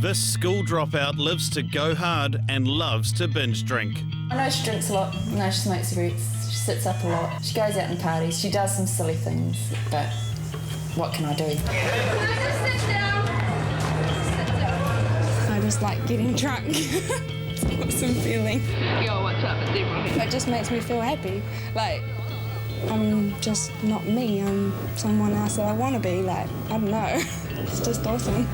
This school dropout lives to go hard and loves to binge drink. I know she drinks a lot, I know she smokes cigarettes, she sits up a lot, she goes out and parties, she does some silly things, but what can I do? I just like getting drunk. It's an awesome feeling. Yo, what's up? It's April. It just makes me feel happy. Like, I'm just not me, I'm someone else that I want to be. Like, I don't know. It's just awesome.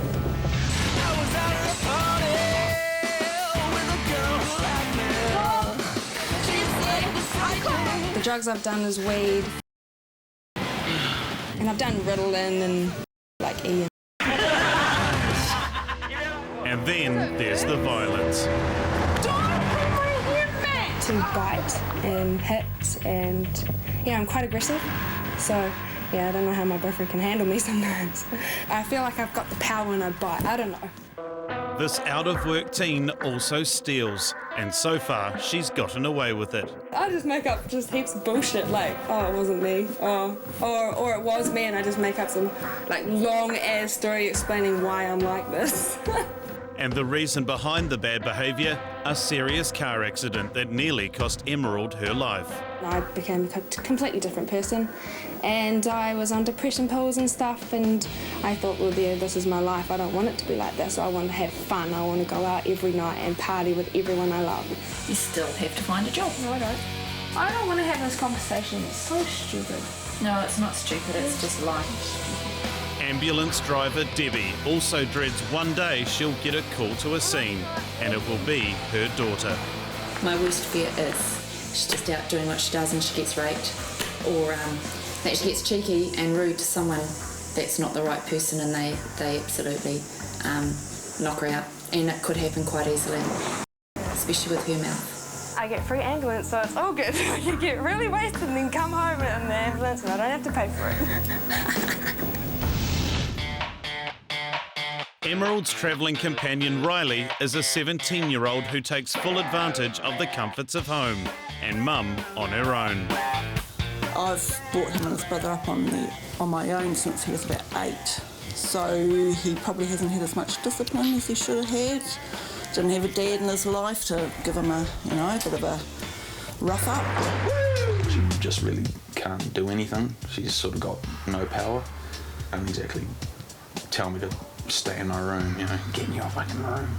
The drugs I've done is weed. And I've done Ritalin and like E. And then there's the violence. To bite and hit, and yeah, I'm quite aggressive. So yeah, I don't know how my boyfriend can handle me sometimes. I feel like I've got the power when I bite. I don't know. This out-of-work teen also steals, and so far she's gotten away with it. I just make up just heaps of bullshit, like, oh, it wasn't me, or it was me, and I just make up some like long-ass story explaining why I'm like this. And the reason behind the bad behaviour, a serious car accident that nearly cost Emerald her life. I became a completely different person, and I was on depression pills and stuff, and I thought, well, yeah, this is my life. I don't want it to be like this. I want to have fun. I want to go out every night and party with everyone I love. You still have to find a job. No, I don't. I don't want to have this conversation. It's so stupid. No, it's not stupid, it's just life. Ambulance driver Debbie also dreads one day she'll get a call to a scene, and it will be her daughter. My worst fear is she's just out doing what she does and she gets raped, or that she gets cheeky and rude to someone that's not the right person and they absolutely knock her out. And it could happen quite easily, especially with her mouth. I get free ambulance, so it's all good. I can get really wasted and then come home in the ambulance and I don't have to pay for it. Emerald's travelling companion Riley is a 17-year-old who takes full advantage of the comforts of home and mum on her own. I've brought him and his brother up on my own since he was about 8, so he probably hasn't had as much discipline as he should have had. Didn't have a dad in his life to give him a bit of a rough up. She just really can't do anything. She's sort of got no power. Can't exactly tell me to stay in my room, get me off in my room.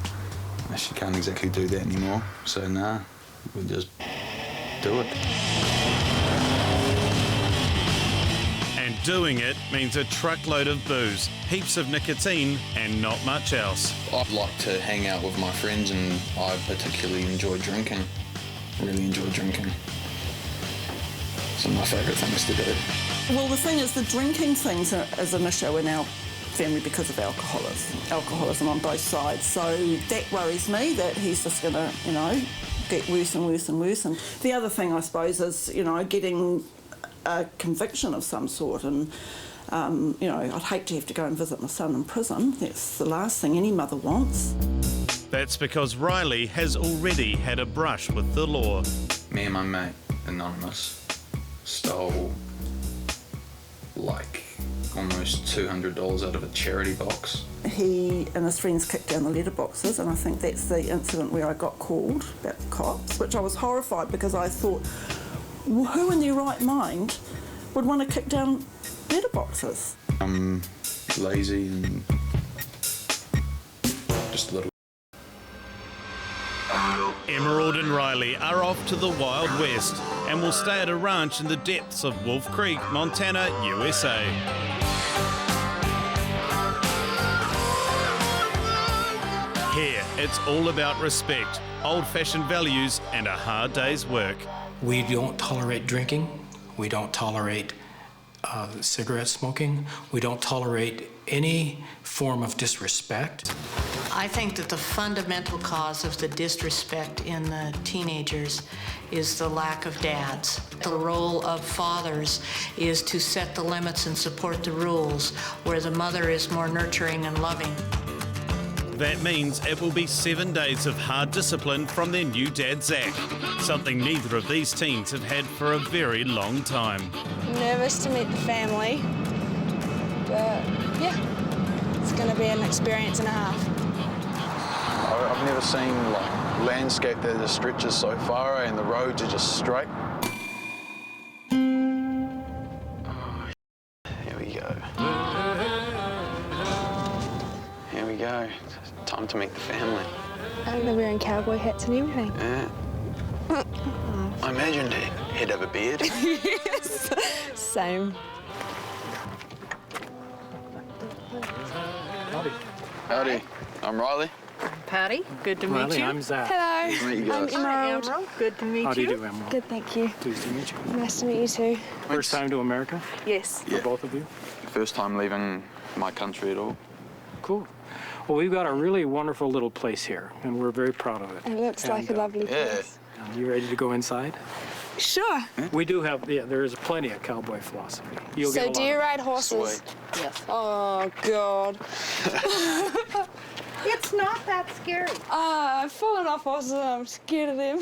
She can't exactly do that anymore, so nah, we just do it. And doing it means a truckload of booze, heaps of nicotine, and not much else. I'd like to hang out with my friends, and I particularly enjoy drinking. Really enjoy drinking. It's one of my favourite things to do. Well, the thing is, the drinking thing's is an issue in our family because of alcoholism on both sides. So that worries me, that he's just going to, get worse and worse and worse. And the other thing, I suppose, is, getting a conviction of some sort. And, I'd hate to have to go and visit my son in prison. That's the last thing any mother wants. That's because Riley has already had a brush with the law. Me and my mate, Anonymous, stole, almost $200 out of a charity box. He and his friends kicked down the letterboxes, and I think that's the incident where I got called about the cops, which I was horrified because I thought, well, who in their right mind would want to kick down letterboxes? I'm lazy and just a little. Emerald and Riley are off to the Wild West and will stay at a ranch in the depths of Wolf Creek, Montana, USA. Here, it's all about respect, old-fashioned values, and a hard day's work. We don't tolerate drinking. We don't tolerate cigarette smoking. We don't tolerate any form of disrespect. I think that the fundamental cause of the disrespect in the teenagers is the lack of dads. The role of fathers is to set the limits and support the rules, where the mother is more nurturing and loving. That means it will be 7 days of hard discipline from their new dad, Zach, something neither of these teens have had for a very long time. Nervous to meet the family, but yeah, it's going to be an experience and a half. I've never seen like landscape that just stretches so far and the roads are just straight. Oh, here we go. Here we go. Time to meet the family. And they're wearing cowboy hats and everything. Yeah. I imagined he'd have a beard. Yes, same. Howdy, I'm Riley. Patty, good to meet Riley, you. I'm Zach. Hello. Nice to meet you I'm guys. Emerald. Emerald, good to meet How do you you. do, Emerald? Good, thank you. Pleased to meet you. Nice to meet you too. First time to America Yes. Yeah. for both of you? First time leaving my country at all. Cool. Well, we've got a really wonderful little place here, and we're very proud of it. It looks like a lovely Yeah. place. You ready to go inside? Sure. We do have, yeah, there is plenty of cowboy philosophy. You'll get a So lot do you of- ride horses? Sweet. Yes. Oh, God. It's not that scary. I've fallen off horses and I'm scared of them.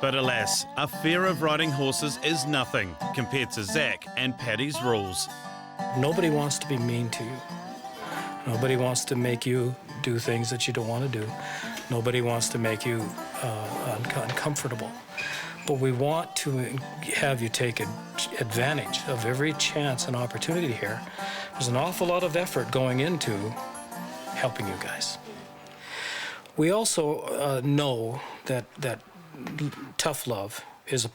But alas, a fear of riding horses is nothing compared to Zach and Paddy's rules. Nobody wants to be mean to you. Nobody wants to make you do things that you don't want to do. Nobody wants to make you uncomfortable. But we want to have you take advantage of every chance and opportunity here. There's an awful lot of effort going into helping you guys. We also know that tough love is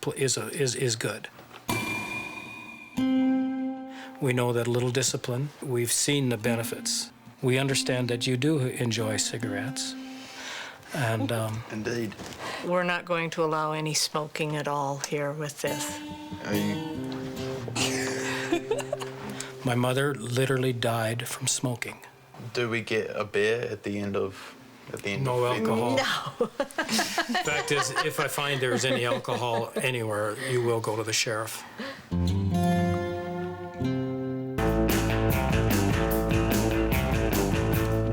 good. We know that a little discipline, we've seen the benefits. We understand that you do enjoy cigarettes. And Indeed. We're not going to allow any smoking at all here with this. Are you... my mother literally died from smoking. Do we get a beer at the end of... No of alcohol. No. Fact is, if I find there's any alcohol anywhere, you will go to the sheriff.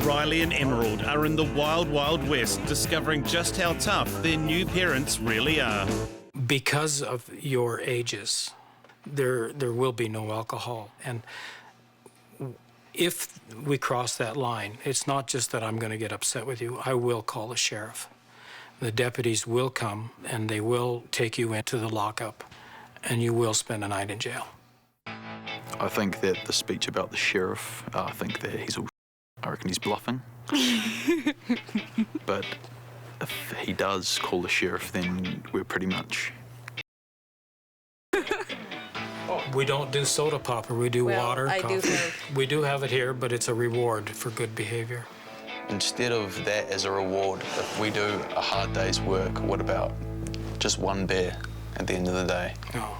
Riley and Emerald are in the wild, wild west, discovering just how tough their new parents really are. Because of your ages, there will be no alcohol. And if we cross that line, it's not just that I'm going to get upset with you. I will call the sheriff. The deputies will come, and they will take you into the lockup, and you will spend a night in jail. I think that the speech about the sheriff, I think that he's all... I reckon he's bluffing. But if he does call the sheriff, then we're pretty much... We don't do soda pop, or we do water, coffee. We do have it here, but it's a reward for good behavior. Instead of that as a reward, if we do a hard day's work, what about just one beer at the end of the day? No.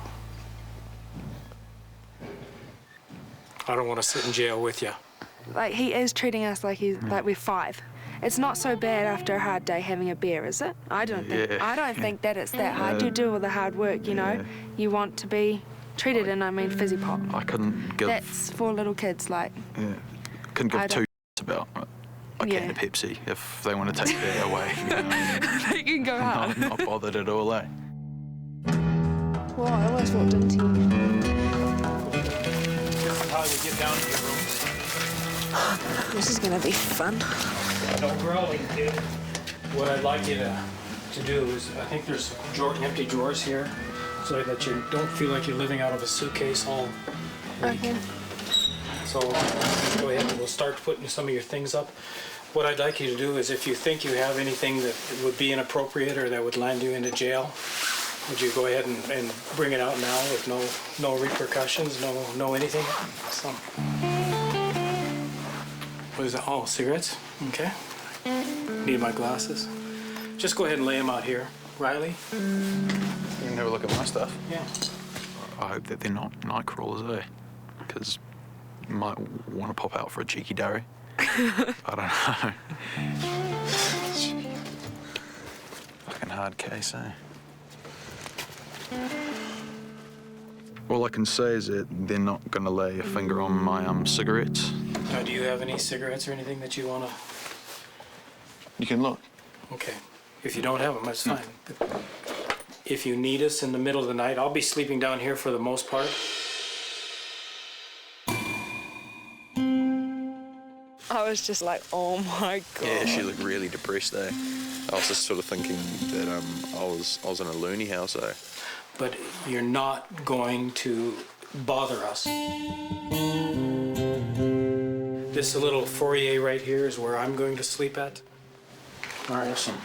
I don't want to sit in jail with you. Like, he is treating us like like we're 5. It's not so bad after a hard day having a beer, is it? I don't think that it's that hard. You do all the hard work, you know. You want to be treated, and I mean fizzy pop. I couldn't give... That's for little kids, like. Yeah. Couldn't give two about a can of Pepsi if they want to take that away. You know? They can go hard. I'm not bothered at all, eh? Well, I almost walked into you. This is how we get down to your rooms. This is gonna be fun. No growling, kid. What I'd like you to do is, I think there's empty drawers here, so that you don't feel like you're living out of a suitcase all week. Okay. So go ahead and we'll start putting some of your things up. What I'd like you to do is, if you think you have anything that would be inappropriate or that would land you into jail, would you go ahead and bring it out now with no repercussions, no anything? So, what is that? Oh, cigarettes? Okay. Need my glasses. Just go ahead and lay them out here. Riley? You can have a look at my stuff. Yeah. I hope that they're not night crawlers, eh? Because you might want to pop out for a cheeky durry. I don't know. Fucking hard case, eh? All I can say is that they're not going to lay a finger on my cigarettes. Do you have any cigarettes or anything that you want to... You can look. Okay. If you don't have them, that's fine. But if you need us in the middle of the night, I'll be sleeping down here for the most part. I was just like, oh my God. Yeah, she looked really depressed, eh? I was just sort of thinking that I was in a loony house, eh? But you're not going to bother us. This little foyer right here is where I'm going to sleep at. All right. Awesome.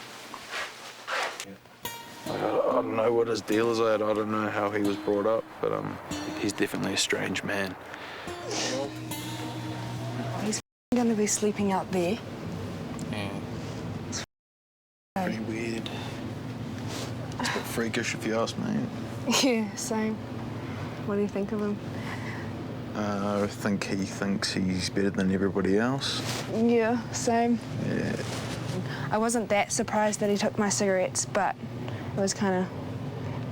I don't know what his deal is, I don't know how he was brought up, but he's definitely a strange man. He's going to be sleeping out there. Yeah. It's pretty weird. It's a bit freakish if you ask me. Yeah, same. What do you think of him? I think he thinks he's better than everybody else. Yeah, same. Yeah. I wasn't that surprised that he took my cigarettes, but I was kind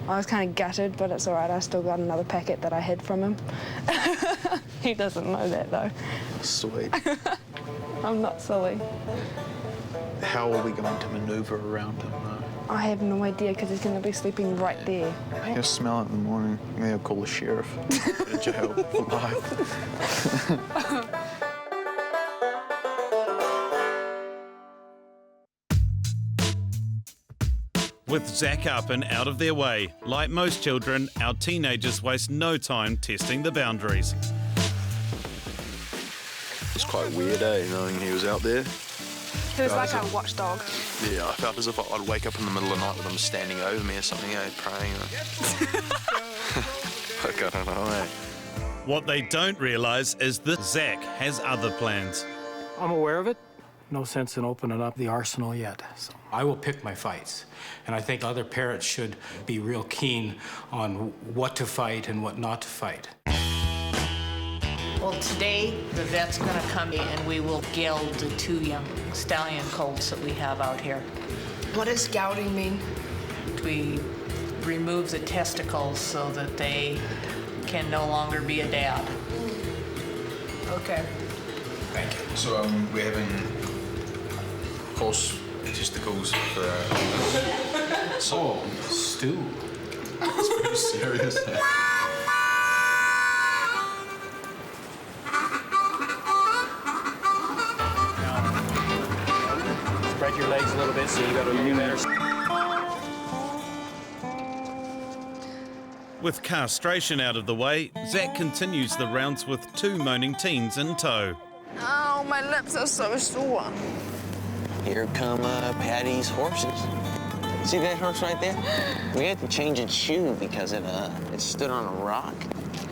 of gutted, but it's all right. I still got another packet that I hid from him. He doesn't know that, though. Sweet. I'm not silly. How are we going to maneuver around him, though? I have no idea, because he's going to be sleeping right there. He'll smell it in the morning. Maybe I'll call the sheriff. Go to jail for life. With Zach up and out of their way, like most children, our teenagers waste no time testing the boundaries. It's quite weird, knowing he was out there. He was like a watchdog. Yeah, I felt as if I'd wake up in the middle of the night with him standing over me or something, praying. Like, I don't know, What they don't realise is that Zach has other plans. I'm aware of it. No sense in opening up the arsenal yet. So I will pick my fights. And I think other parents should be real keen on what to fight and what not to fight. Well, today, the vet's going to come in and we will geld the 2 young stallion colts that we have out here. What does gelding mean? We remove the testicles so that they can no longer be a dad. Okay. Thank you. So we're having horse testicles for stew. It's pretty serious. Spread your legs a little bit so you got a little better. With castration out of the way, Zach continues the rounds with 2 moaning teens in tow. Oh, my lips are so sore. Here come Patty's horses. See that horse right there? We had to change its shoe because it stood on a rock.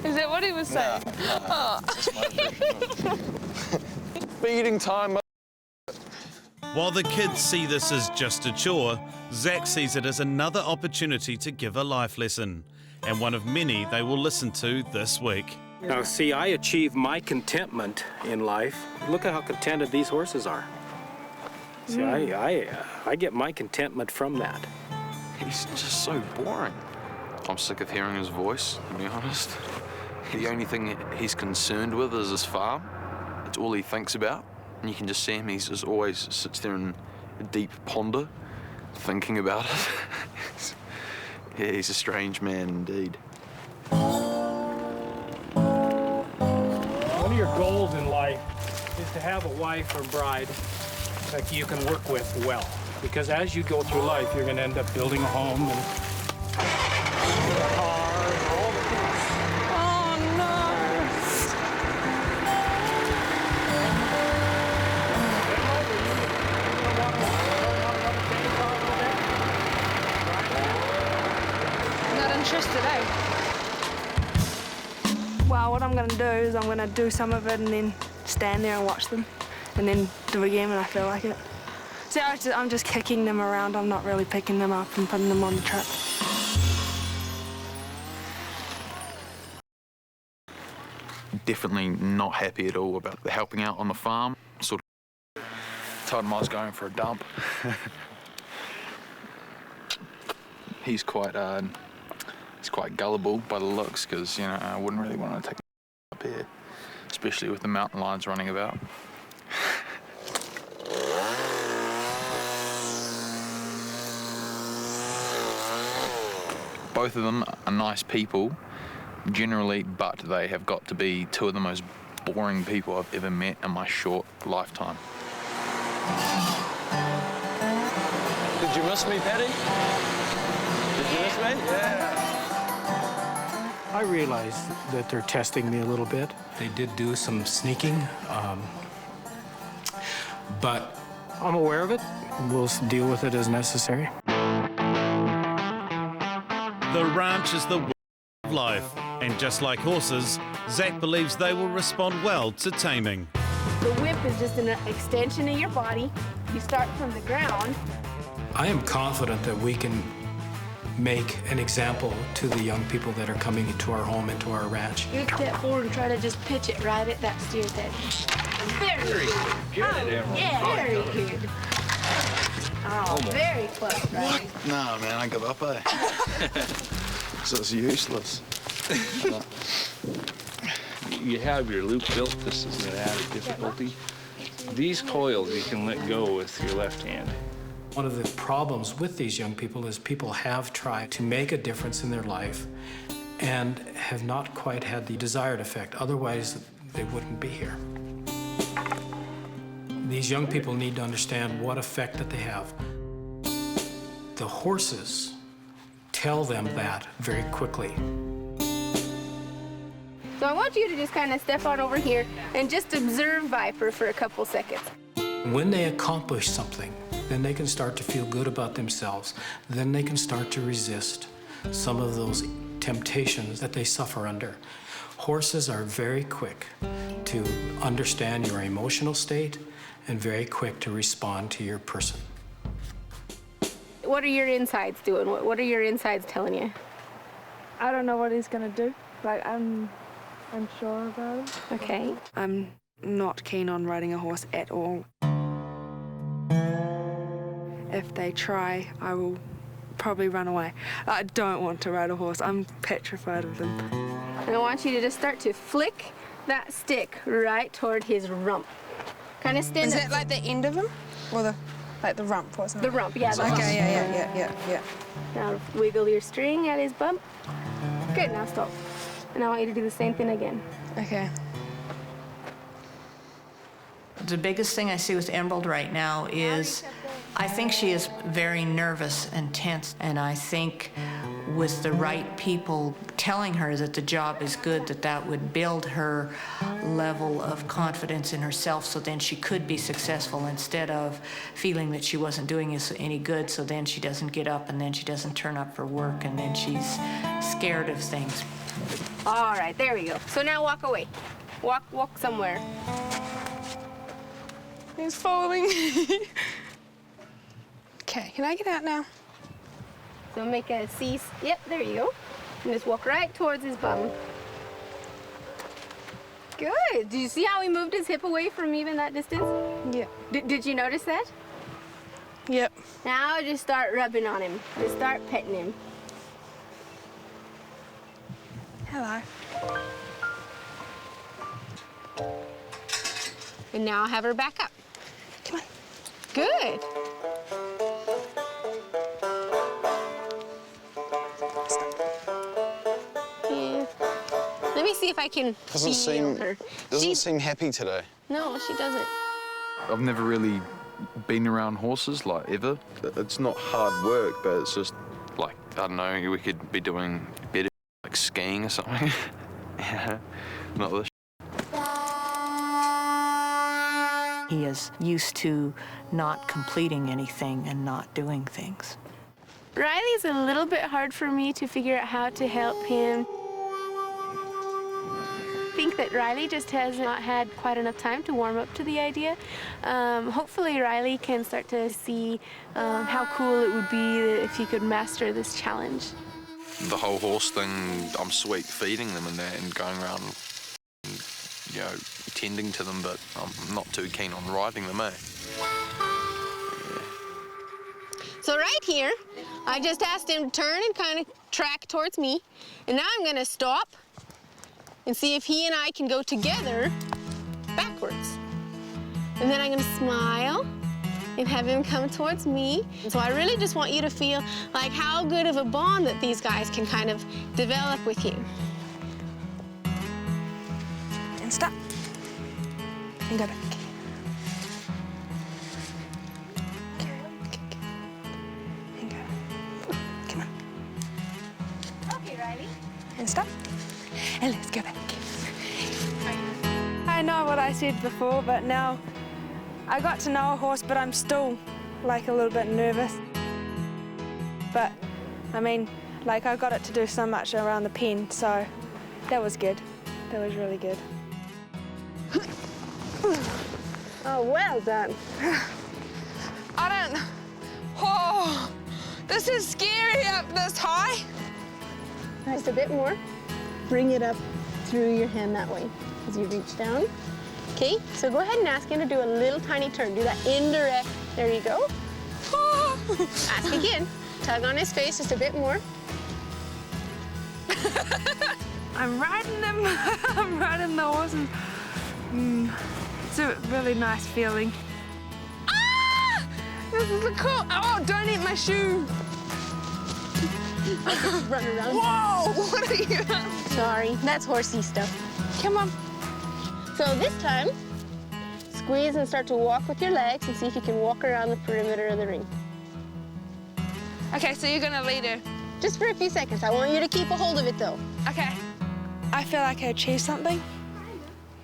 Is that what he was saying? No, that's my version. Feeding time. While the kids see this as just a chore, Zach sees it as another opportunity to give a life lesson, and one of many they will listen to this week. Now, see, I achieve my contentment in life. Look at how contented these horses are. See, I get my contentment from that. He's just so boring. I'm sick of hearing his voice, to be honest. The only thing he's concerned with is his farm. It's all he thinks about. And you can just see him, he's just always sits there in a deep ponder, thinking about it. Yeah, he's a strange man indeed. One of your goals in life is to have a wife or bride that you can work with well. Because as you go through life, you're going to end up building a home and a car and all the things. Oh, no. Not interested, eh? Well, what I'm going to do is I'm going to do some of it and then stand there and watch them and then do it again when I feel like it. See, I'm just kicking them around. I'm not really picking them up and putting them on the truck. Definitely not happy at all about the helping out on the farm. Sort of told him I was going for a dump. He's quite gullible by the looks, because I wouldn't really want to take him up here, especially with the mountain lions running about. Both of them are nice people, generally, but they have got to be 2 of the most boring people I've ever met in my short lifetime. Did you miss me, Patty? Did you miss me? Yeah. I realize that they're testing me a little bit. They did do some sneaking, but I'm aware of it. We'll deal with it as necessary. The ranch is the way of life, and just like horses, Zach believes they will respond well to taming. The whip is just an extension of your body. You start from the ground. I am confident that we can make an example to the young people that are coming into our home, into our ranch. You step forward and try to just pitch it right at that steer's head. Very good. Oh, yeah, very good. Oh, very close, right? Nah, man, I give up, eh? So it's useless. You have your loop built. This is an added difficulty. These coils you can let go with your left hand. One of the problems with these young people is people have tried to make a difference in their life and have not quite had the desired effect. Otherwise, they wouldn't be here. These young people need to understand what effect that they have. The horses tell them that very quickly. So I want you to just kind of step on over here and just observe Viper for a couple seconds. When they accomplish something, then they can start to feel good about themselves. Then they can start to resist some of those temptations that they suffer under. Horses are very quick to understand your emotional state and very quick to respond to your person. What are your insides doing? What are your insides telling you? I don't know what he's gonna do. Like, I'm sure about it. Okay. I'm not keen on riding a horse at all. If they try, I will probably run away. I don't want to ride a horse. I'm petrified of them. And I want you to just start to flick that stick right toward his rump. Kind of stand Is up. it like the end of him? Or the rump, wasn't it? The rump, yeah. The rump. Okay, yeah. Now wiggle your string at his bump. Good, now stop. And I want you to do the same thing again. Okay. The biggest thing I see with Emerald right now is I think she is very nervous and tense, and I think with the right people telling her that the job is good, that would build her level of confidence in herself, so then she could be successful instead of feeling that she wasn't doing any good, so then she doesn't get up and then she doesn't turn up for work and then she's scared of things. All right, there we go. So now walk away. Walk somewhere. He's following. Okay, can I get out now? So make a C. Yep, there you go. And just walk right towards his bum. Good. Did you see how he moved his hip away from even that distance? Yeah. Did you notice that? Yep. Now just start rubbing on him. Just start petting him. Hello. And now have her back up. Come on. Good. Yeah. Let me see if I can feel her. Doesn't seem happy today. No, she doesn't. I've never really been around horses, like, ever. It's not hard work, but it's just... Like, I don't know, we could be doing better, like skiing or something. Yeah, not this. He is used to not completing anything and not doing things. Riley's a little bit hard for me to figure out how to help him. I think that Riley just has not had quite enough time to warm up to the idea. Hopefully Riley can start to see how cool it would be if he could master this challenge. The whole horse thing, I'm sweet feeding them and that and going around, you know, tending to them, but I'm not too keen on riding them, eh? So right here, I just asked him to turn and kind of track towards me. And now I'm gonna stop and see if he and I can go together backwards. And then I'm gonna smile and have him come towards me. And so I really just want you to feel like how good of a bond that these guys can kind of develop with you. And stop. and go back. And go. Come on. Okay, Riley. And stop. And let's go back. I know what I said before, but now I got to know a horse, but I'm still like a little bit nervous. But I mean, like I got it to do so much around the pen, so that was good. That was really good. Oh, well done. I don't. Oh, this is scary up this high. Just a bit more. Bring it up through your hand that way as you reach down. Okay, so go ahead and ask him to do a little tiny turn. Do that indirect. There you go. Ask again. Tug on his face just a bit more. I'm riding them. I'm riding the horses. It's a really nice feeling. Ah! This is a cool. Oh, don't eat my shoe. Run around. Whoa! What are you? Sorry, that's horsey stuff. Come on. So this time, squeeze and start to walk with your legs and see if you can walk around the perimeter of the ring. Okay, so you're gonna lead her. Just for a few seconds. I want you to keep a hold of it though. Okay. I feel like I achieved something.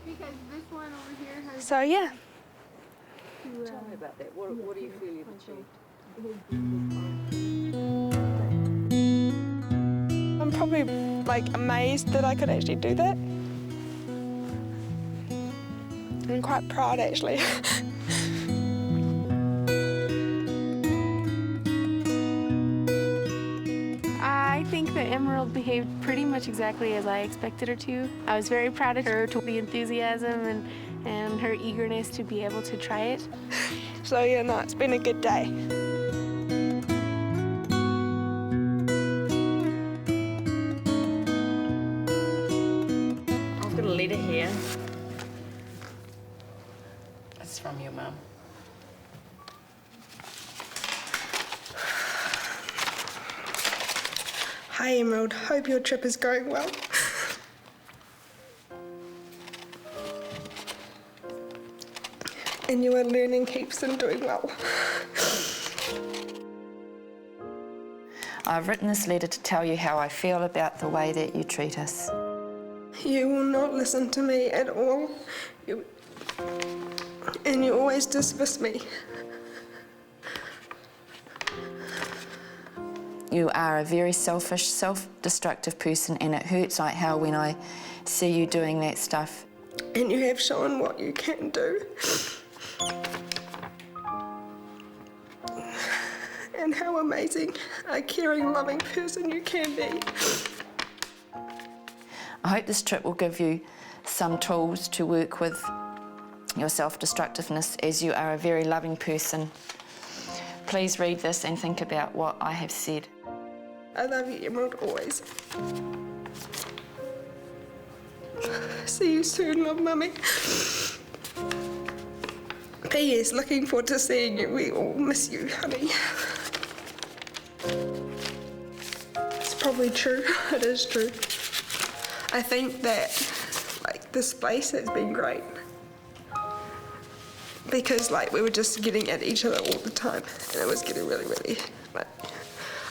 Because this one over here has... So yeah. Tell me about that. What do you feel you've achieved? I'm probably like amazed that I could actually do that. I'm quite proud actually. I think that Emerald behaved pretty much exactly as I expected her to. I was very proud of her, to the enthusiasm and her eagerness to be able to try it. So yeah, no, it's been a good day. I'm gonna lead it here. That's from your mum. Hi Emerald, hope your trip is going well. And you are learning heaps and doing well. I've written this letter to tell you how I feel about the way that you treat us. You will not listen to me at all. And you always dismiss me. You are a very selfish, self-destructive person, and it hurts like hell when I see you doing that stuff. And you have shown what you can do. And how amazing a caring, loving person you can be. I hope this trip will give you some tools to work with your self-destructiveness, as you are a very loving person. Please read this and think about what I have said. I love you, Emerald, always. See you soon, love, Mummy. P.S. Looking forward to seeing you. We all miss you, honey. It's probably true. It is true. I think that, like, this place has been great. Because, like, we were just getting at each other all the time. And it was getting really, really, like,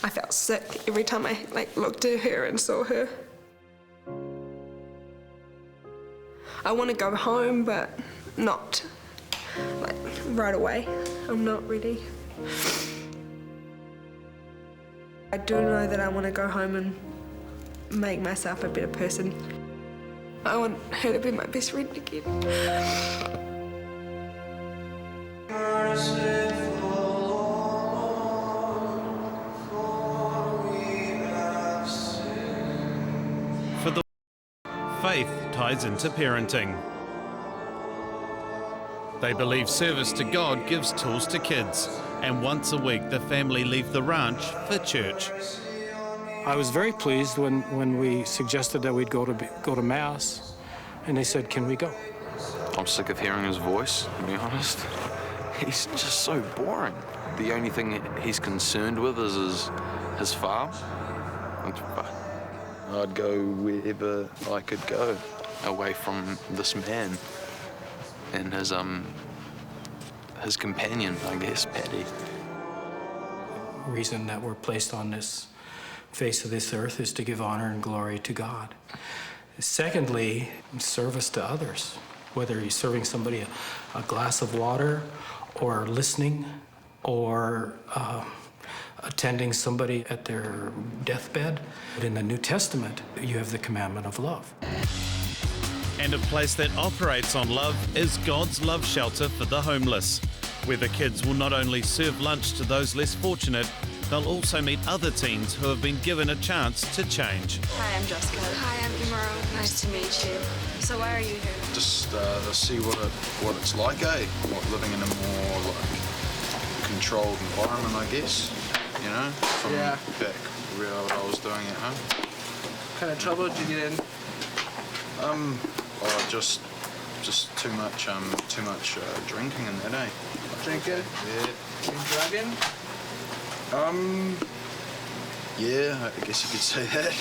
I felt sick every time I, like, looked at her and saw her. I want to go home, but not, like, right away. I'm not ready. I do know that I want to go home and make myself a better person. I want her to be my best friend again. For the faith ties into parenting. They believe service to God gives tools to kids, and once a week the family leave the ranch for church. I was very pleased when we suggested that we'd go to Mass, and they said, "Can we go?" I'm sick of hearing his voice, to be honest. He's just so boring. The only thing he's concerned with is his farm. I'd go wherever I could go, away from this man. and his companion, I guess, Paddy. The reason that we're placed on this face of this earth is to give honor and glory to God. Secondly, service to others, whether you're serving somebody a glass of water or listening or attending somebody at their deathbed. But in the New Testament, you have the commandment of love. And a place that operates on love is God's Love Shelter for the Homeless, where the kids will not only serve lunch to those less fortunate, they'll also meet other teens who have been given a chance to change. Hi, I'm Jessica. Hi, I'm Emerald. Nice to meet you. So why are you here? Just to see what it's like, living in a more like controlled environment, I guess. You know, from back where I was doing at home. What kind of trouble did you get in? Just too much drinking and that, eh? Drinking? Yeah. You drugging? Yeah, I guess you could say that.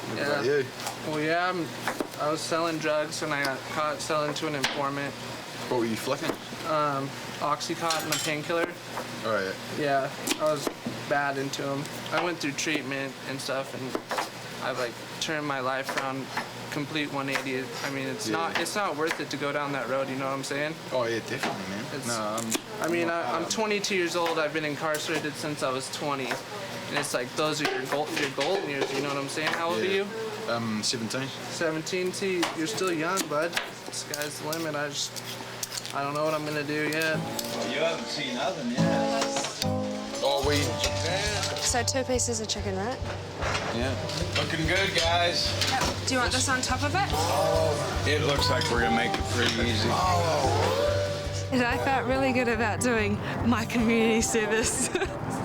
What about you? Well, yeah, I was selling drugs and I got caught selling to an informant. What were you flicking? Oxycontin, a painkiller. Oh, yeah. Yeah, I was bad into them. I went through treatment and stuff, and I've like turned my life around, complete 180. I mean, it's not worth it to go down that road. You know what I'm saying? Oh yeah, definitely, man. I'm 22 years old. I've been incarcerated since I was 20, and it's like those are your golden years. You know what I'm saying? How old are you? 17. 17. See, you're still young, bud. Sky's the limit. I don't know what I'm gonna do yet. Well, you haven't seen nothing yet. So 2 pieces of chicken, right? Yeah. Looking good, guys. Yep. Do you want this on top of it? It looks like we're gonna make it pretty easy. And I felt really good about doing my community service.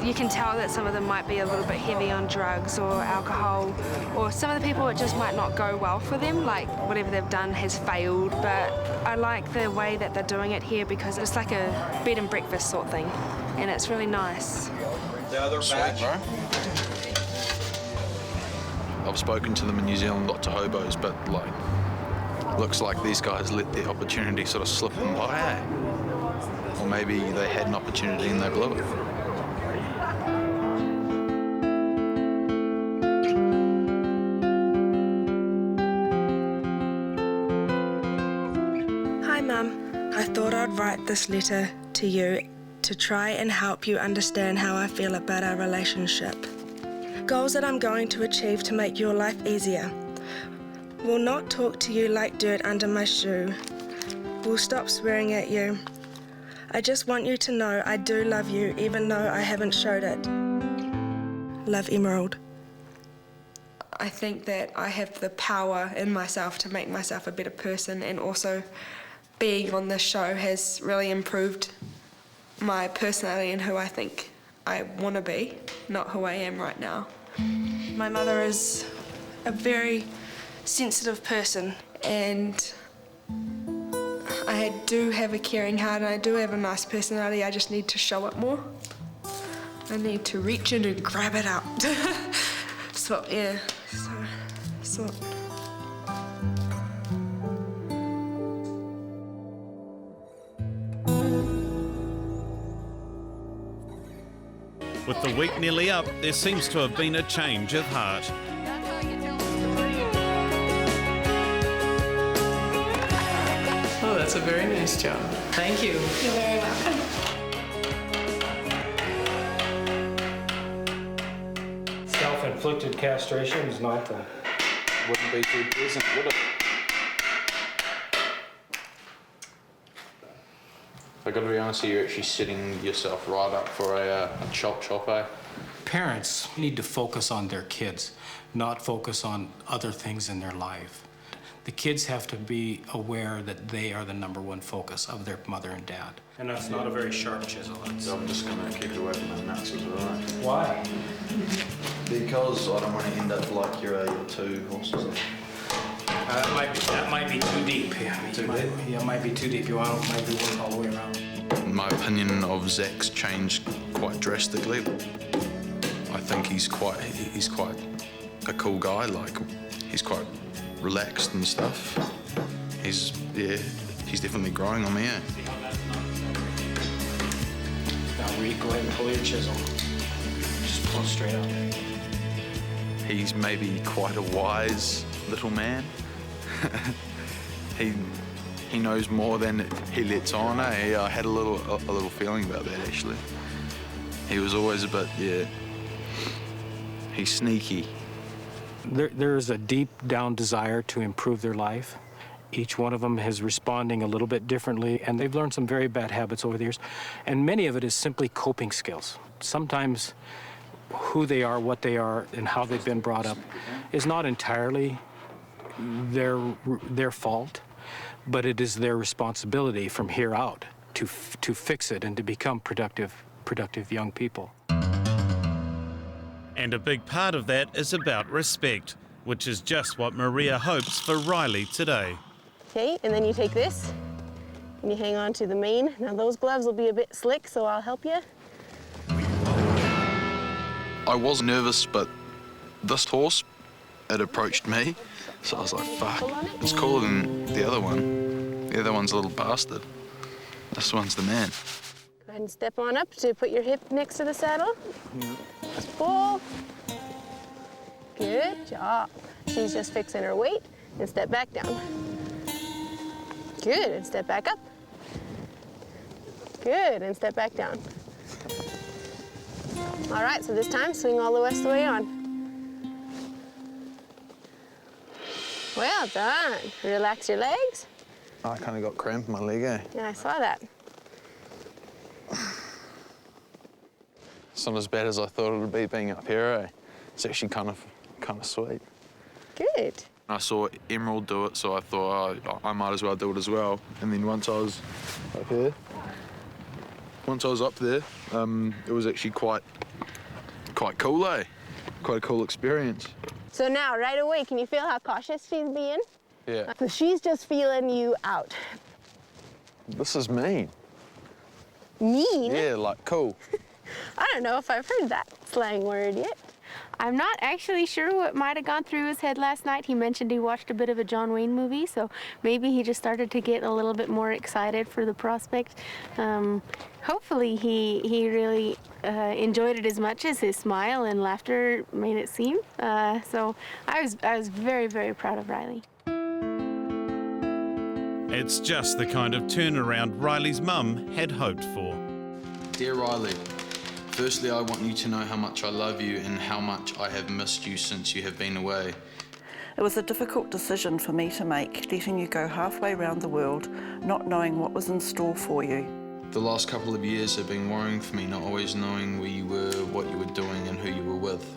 You can tell that some of them might be a little bit heavy on drugs or alcohol, or some of the people, it just might not go well for them, like whatever they've done has failed. But I like the way that they're doing it here because it's like a bed and breakfast sort of thing, and it's really nice. The other batch. Bro. I've spoken to them in New Zealand, not to hobos, but like, looks like these guys let the opportunity sort of slip them by, eh? Or maybe they had an opportunity and they blew it. Hi, Mum. I thought I'd write this letter to you to try and help you understand how I feel about our relationship. Goals that I'm going to achieve to make your life easier. Will not talk to you like dirt under my shoe. Will stop swearing at you. I just want you to know I do love you even though I haven't showed it. Love, Emerald. I think that I have the power in myself to make myself a better person, and also being on this show has really improved my personality and who I think I want to be, not who I am right now. My mother is a very sensitive person, and I do have a caring heart and I do have a nice personality. I just need to show it more. I need to reach in and grab it out. So, yeah. So. With the week nearly up, there seems to have been a change of heart. Oh, that's a very nice job. Thank you. You're very welcome. Self-inflicted castration is not the... Wouldn't be too pleasant, would it? I gotta be honest, you're actually setting yourself right up for a chop, eh? Parents need to focus on their kids, not focus on other things in their life. The kids have to be aware that they are the #1 focus of their mother and dad. And that's not a very sharp chisel. I'm just gonna keep it away from my nuts, is alright. Why? Because I don't want to end up like your 2 horses. That might be too deep. Yeah, it might be too deep. You might be work all the way around. My opinion of Zach's changed quite drastically. I think he's quite a cool guy. Like, he's quite relaxed and stuff. He's He's definitely growing on me, eh? Now, Reed, go ahead and pull your chisel. Just pull it straight up. He's maybe quite a wise little man. He knows more than he lets on, eh? I had a little feeling about that, actually. He was always a bit, yeah, he's sneaky. There is a deep down desire to improve their life. Each one of them is responding a little bit differently, and they've learned some very bad habits over the years. And many of it is simply coping skills. Sometimes who they are, what they are, and how they've been brought up is not entirely their fault, but it is their responsibility from here out to fix it and to become productive young people. And a big part of that is about respect, which is just what Maria hopes for Riley today. Okay, and then you take this and you hang on to the mane. Now those gloves will be a bit slick, so I'll help you. I was nervous, but this horse, it approached me, so I was like, fuck, it's cooler than the other one. The other one's a little bastard. This one's the man. Go ahead and step on up to put your hip next to the saddle. Just pull. Good job. She's just fixing her weight, and step back down. Good, and step back up. Good, and step back down. All right, so this time, swing all the rest of the way on. Well done. Relax your legs. I kind of got cramp in my leg, eh? Yeah, I saw that. It's not as bad as I thought it would be being up here, eh? It's actually kind of sweet. Good. I saw Emerald do it, so I thought, oh, I might as well do it as well. And then once I was up here, it was actually quite cool, eh? Quite a cool experience. So now, right away, can you feel how cautious she's being? Yeah. So she's just feeling you out. This is mean. Mean? Yeah, like cool. I don't know if I've heard that slang word yet. I'm not actually sure what might have gone through his head last night. He mentioned he watched a bit of a John Wayne movie, so maybe he just started to get a little bit more excited for the prospect. Hopefully he really enjoyed it as much as his smile and laughter made it seem. So I was very, very proud of Riley. It's just the kind of turnaround Riley's mum had hoped for. Dear Riley, firstly, I want you to know how much I love you and how much I have missed you since you have been away. It was a difficult decision for me to make, letting you go halfway around the world, not knowing what was in store for you. The last couple of years have been worrying for me, not always knowing where you were, what you were doing, and who you were with.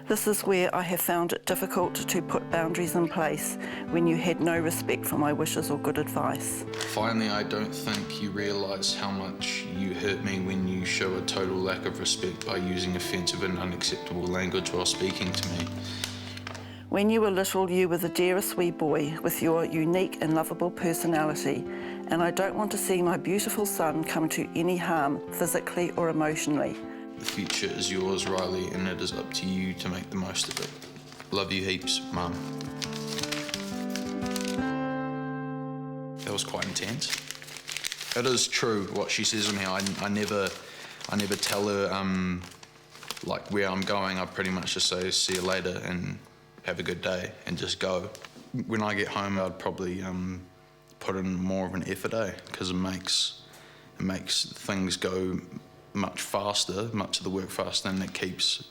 This is where I have found it difficult to put boundaries in place when you had no respect for my wishes or good advice. Finally, I don't think you realise how much you hurt me when you show a total lack of respect by using offensive and unacceptable language while speaking to me. When you were little, you were the dearest wee boy with your unique and lovable personality, and I don't want to see my beautiful son come to any harm, physically or emotionally. The future is yours, Riley, and it is up to you to make the most of it. Love you heaps, Mum. That was quite intense. It is true what she says on here. I never tell her like where I'm going. I pretty much just say see you later and have a good day and just go. When I get home, I'd probably put in more of an effort, because it makes things go much faster, much of the work faster, and it keeps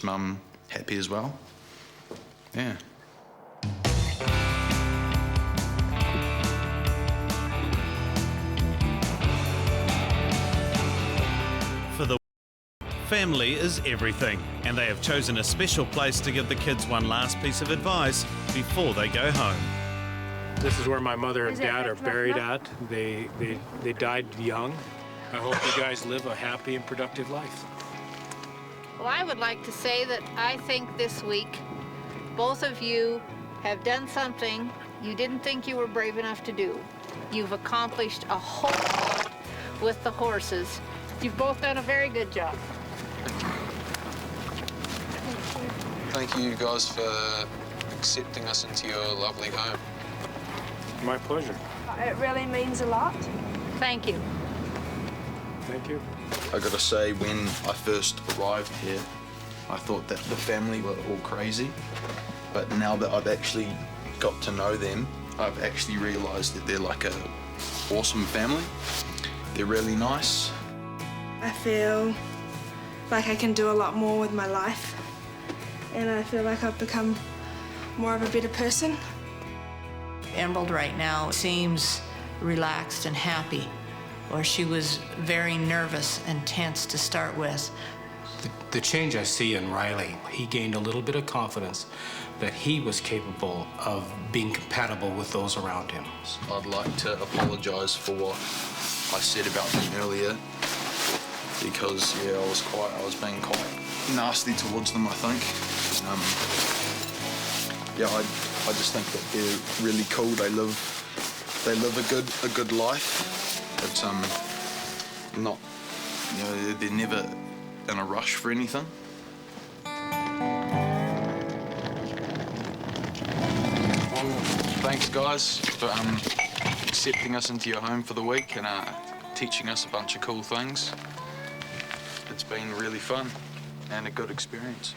Mum happy as well. Yeah. For the family is everything, and they have chosen a special place to give the kids one last piece of advice before they go home. This is where my mother and dad are buried at. They died young. I hope you guys live a happy and productive life. Well, I would like to say that I think this week both of you have done something you didn't think you were brave enough to do. You've accomplished a whole lot with the horses. You've both done a very good job. Thank you guys for accepting us into your lovely home. My pleasure. it really means a lot. Thank you. Thank you. I gotta say, when I first arrived here, I thought that the family were all crazy. But now that I've actually got to know them, I've actually realised that they're like a awesome family. They're really nice. I feel like I can do a lot more with my life, and I feel like I've become more of a better person. Emerald right now seems relaxed and happy, or she was very nervous and tense to start with. The change I see in Riley, he gained a little bit of confidence that he was capable of being compatible with those around him. I'd like to apologise for what I said about them earlier, because yeah, I was being quite nasty towards them, I think. Yeah, I just think that they're really cool. They live a good life. It's not, you know, they're never in a rush for anything. Well, thanks guys for accepting us into your home for the week and teaching us a bunch of cool things. It's been really fun and a good experience.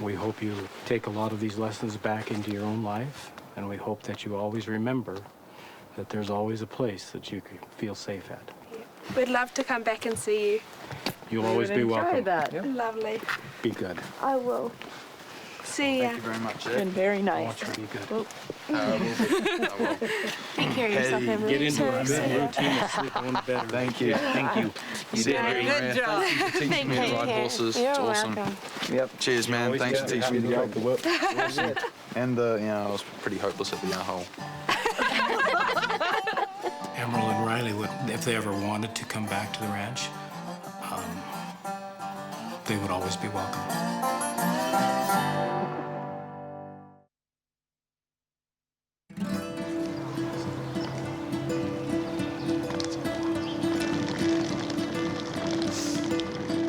We hope you take a lot of these lessons back into your own life, and we hope that you always remember that there's always a place that you can feel safe at. We'd love to come back and see you. You'll always be welcome. Yep. Lovely. Be good. I will. See ya. Thank you very much, Ed. And very I nice. want you to be good. I will. Take care of yourself, Emily. Get into a See good ya. routine of sleeping in the bed. Thank you. Thank you. You did a Good job. Thank you for teaching me to ride horses. You're It's awesome. welcome. Yep. Cheers, man. Thanks for teaching me to ride the whip. And you know, I was pretty hopeless at the hole. Emerald and Riley would, if they ever wanted to come back to the ranch, they would always be welcome.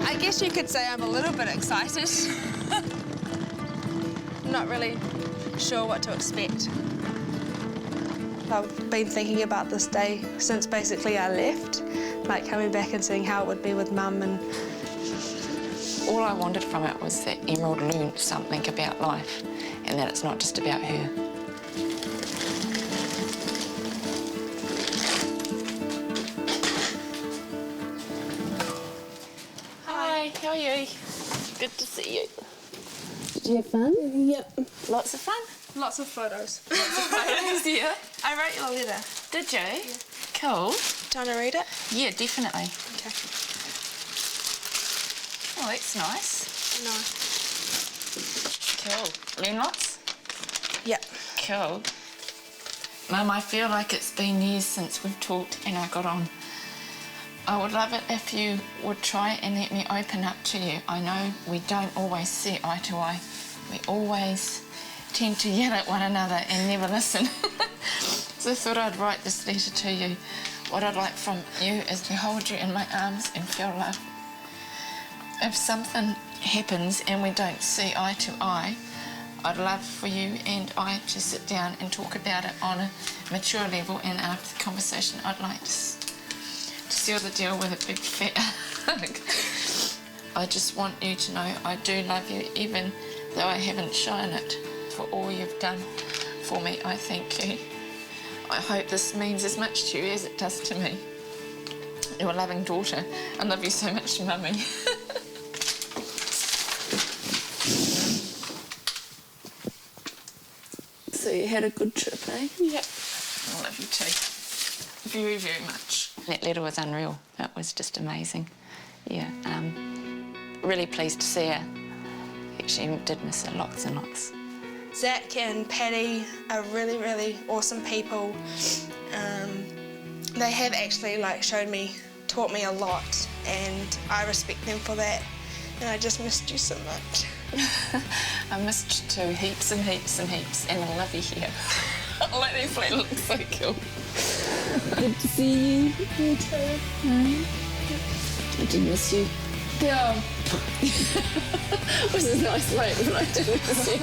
I guess you could say I'm a little bit excited. Not really sure what to expect. I've been thinking about this day since basically I left, like coming back and seeing how it would be with Mum. And all I wanted from it was that Emerald learned something about life and that it's not just about her. Hi, how are you? Good to see you. Did you have fun? yep, Lots of fun? lots of photos. Photos, yeah. I wrote you a letter. Did you? Yeah. Cool. Do you want to read it? Yeah, definitely. Okay. Oh, that's nice. No. Cool. Learn lots? Yep. Cool. Mum, I feel like it's been years since we've talked and I got on. I would love it if you would try and let me open up to you. I know we don't always see eye to eye. We always tend to yell at one another and never listen. So I thought I'd write this letter to you. What I'd like from you is to hold you in my arms and feel love. If something happens and we don't see eye to eye, I'd love for you and I to sit down and talk about it on a mature level, and after the conversation I'd like to seal the deal with a big fat hug. I just want you to know I do love you, even though I haven't shown it. For all you've done for me, I thank you. I hope this means as much to you as it does to me. You're a loving daughter. I love you so much, Mummy. So you had a good trip, eh? Yep. I love you too. Very, very much. That letter was unreal. It was just amazing. Yeah, really pleased to see her. She did miss her lots and lots. Zach and Patty are really, really awesome people. They have actually taught me a lot, and I respect them for that. And I just missed you so much. I missed you too, heaps and heaps and heaps, and I love you here. I like that flat, looks so cool. Good to see you. You too. I did miss you. Yeah. Which is a nice way, but I did miss you.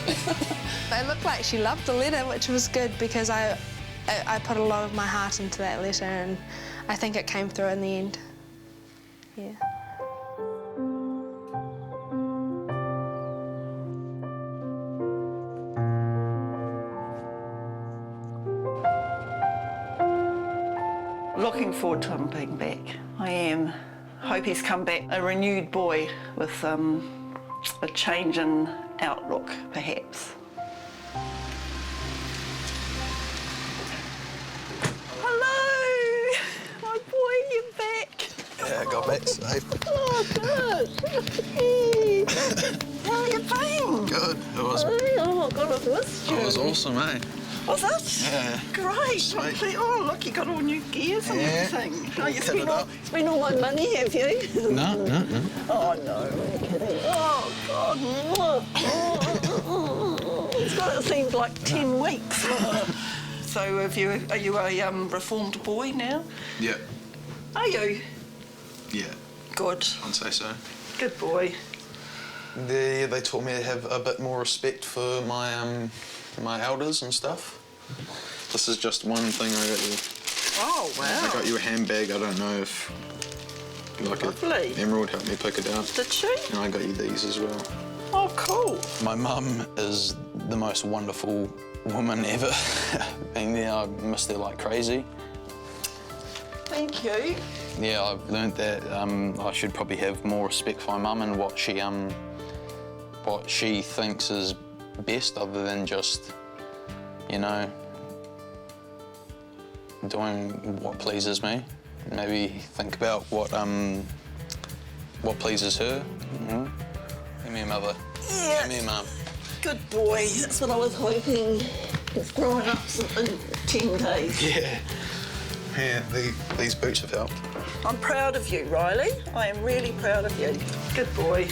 They looked like she loved the letter, which was good because I I put a lot of my heart into that letter, and I think it came through in the end. Yeah. Looking forward to him being back. I am. Hope he's come back a renewed boy with a change in outlook, perhaps. Hello! My boy, you're back. Yeah, I got back safe. Oh, good. Hey. How you been? Good. It was. Oh, God, I've missed you. It was awesome, eh? Was it? Yeah. Great. Sweet. Oh, look, you got all new gears and everything. Oh, you Hit spent it all, up. spent all my money, have you? No. Oh, no, I'm kidding. Oh, God. It's got, it seems like 10 weeks. So are you a reformed boy now? Yeah. Are you? Yeah. Good. I'd say so. Good boy. They taught me to have a bit more respect for my my elders and stuff. This is just one thing I got you. Oh, wow. I got you a handbag. I don't know if Lovely. Emerald helped me pick it out. Did she? And I got you these as well. Oh, cool. My mum is the most wonderful woman ever. And yeah, I miss her like crazy. Thank you. Yeah, I've learned that I should probably have more respect for my mum and what she thinks is best, other than just, you know, doing what pleases me. Maybe think about what pleases her. Mm-hmm. Give me a mother. Yeah. Give me a mum. Good boy. That's what I was hoping. It's growing up in 10 days. Yeah. Yeah, these boots have helped. I'm proud of you, Riley. I am really proud of you. Good boy.